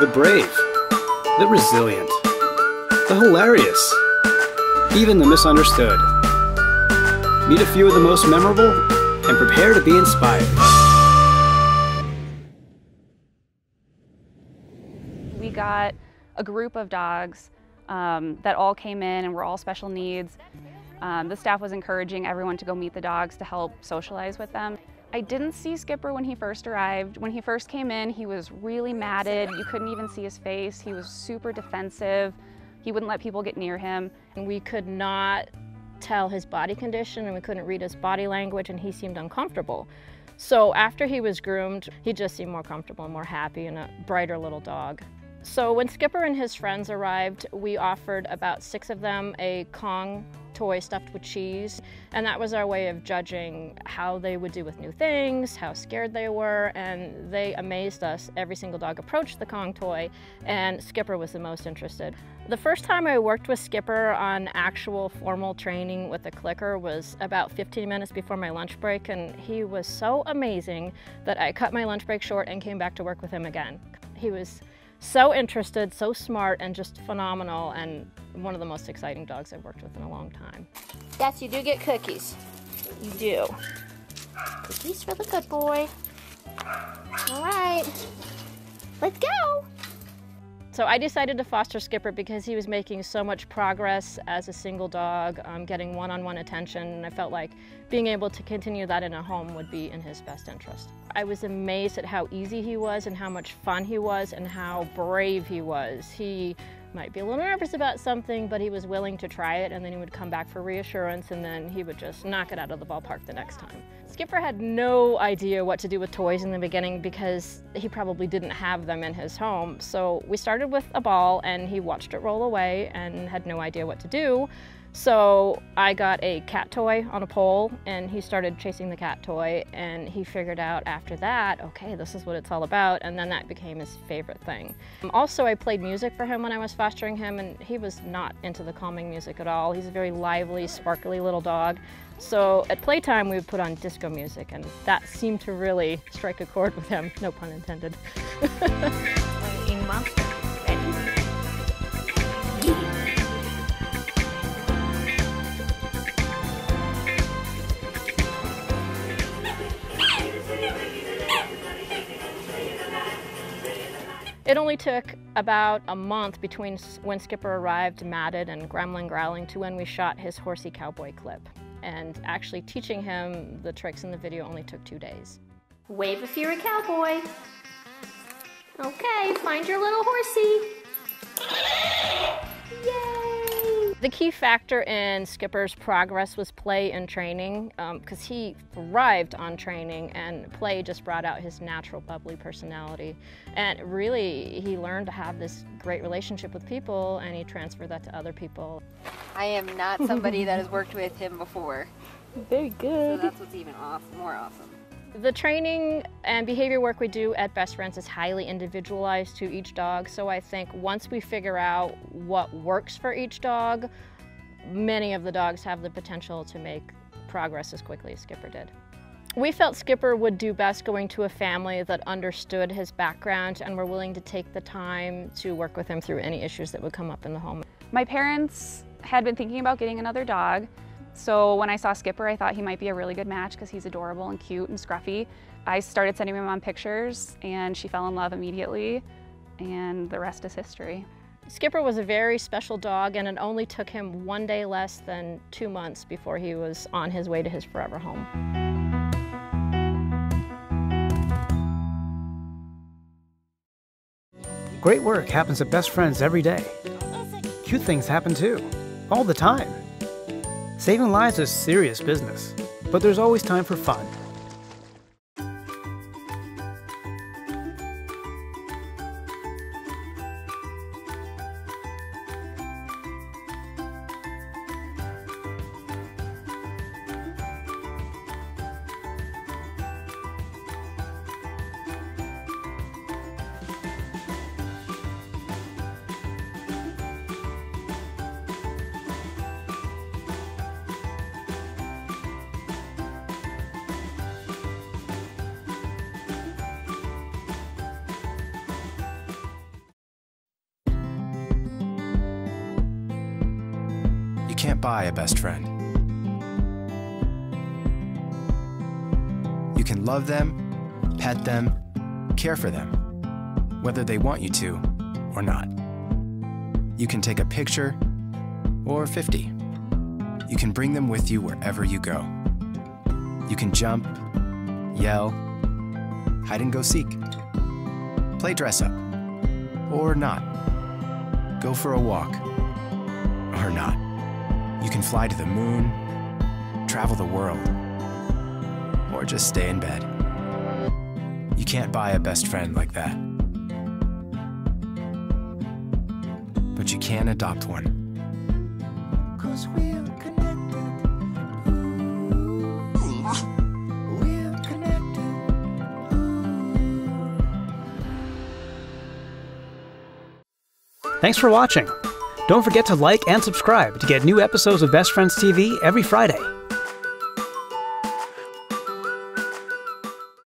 the brave, the resilient, the hilarious, even the misunderstood. Meet a few of the most memorable and prepare to be inspired. We got a group of dogs that all came in and were all special needs. The staff was encouraging everyone to go meet the dogs to help socialize with them. I didn't see Skipper when he first arrived. When he first came in, he was really matted. You couldn't even see his face. He was super defensive. He wouldn't let people get near him. And we could not tell his body condition and we couldn't read his body language, and he seemed uncomfortable. So after he was groomed, he just seemed more comfortable, more happy, and a brighter little dog. So when Skipper and his friends arrived, we offered about 6 of them a Kong toy stuffed with cheese, and that was our way of judging how they would do with new things, how scared they were, and they amazed us. Every single dog approached the Kong toy, and Skipper was the most interested. The first time I worked with Skipper on actual formal training with a clicker was about 15 minutes before my lunch break, and he was so amazing that I cut my lunch break short and came back to work with him again. He was so interested, so smart, and just phenomenal, and one of the most exciting dogs I've worked with in a long time. Yes, you do get cookies. You do. Cookies for the good boy. All right, let's go. So I decided to foster Skipper because he was making so much progress as a single dog, getting one-on-one attention, and I felt like being able to continue that in a home would be in his best interest. I was amazed at how easy he was and how much fun he was and how brave he was. He might be a little nervous about something, but he was willing to try it, and then he would come back for reassurance, and then he would just knock it out of the ballpark the next time. Skipper had no idea what to do with toys in the beginning because he probably didn't have them in his home. So we started with a ball, and he watched it roll away and had no idea what to do. So I got a cat toy on a pole, and he started chasing the cat toy, and he figured out after that, okay, this is what it's all about, and then that became his favorite thing. Also, I played music for him when I was fostering him, and he was not into the calming music at all. He's a very lively, sparkly little dog. So at playtime, we would put on disco music, and that seemed to really strike a chord with him, no pun intended. Ingmar, ready? It only took about a month between when Skipper arrived matted and gremlin growling to when we shot his horsey cowboy clip. And actually teaching him the tricks in the video only took 2 days. Wave if you're a cowboy. Okay, find your little horsey. Yay! The key factor in Skipper's progress was play and training, because he thrived on training, and play just brought out his natural bubbly personality. And really, he learned to have this great relationship with people, and he transferred that to other people. I am not somebody that has worked with him before. Very good. So that's what's even more awesome. The training and behavior work we do at Best Friends is highly individualized to each dog, so I think once we figure out what works for each dog, many of the dogs have the potential to make progress as quickly as Skipper did. We felt Skipper would do best going to a family that understood his background and were willing to take the time to work with him through any issues that would come up in the home. My parents had been thinking about getting another dog. So when I saw Skipper, I thought he might be a really good match because he's adorable and cute and scruffy. I started sending my mom pictures, and she fell in love immediately, and the rest is history. Skipper was a very special dog, and it only took him 1 day less than 2 months before he was on his way to his forever home. Great work happens at Best Friends every day. Cute things happen too, all the time. Saving lives is serious business, but there's always time for fun. can't buy a best friend. You can love them, pet them, care for them, whether they want you to or not. You can take a picture or 50. You can bring them with you wherever you go. You can jump, yell, hide and go seek, play dress up, or not. Go for a walk, or not. You can fly to the moon, travel the world, or just stay in bed. You can't buy a best friend like that. But you can adopt one. 'Cause we're connected. We're connected. Thanks for watching. Don't forget to like and subscribe to get new episodes of Best Friends TV every Friday.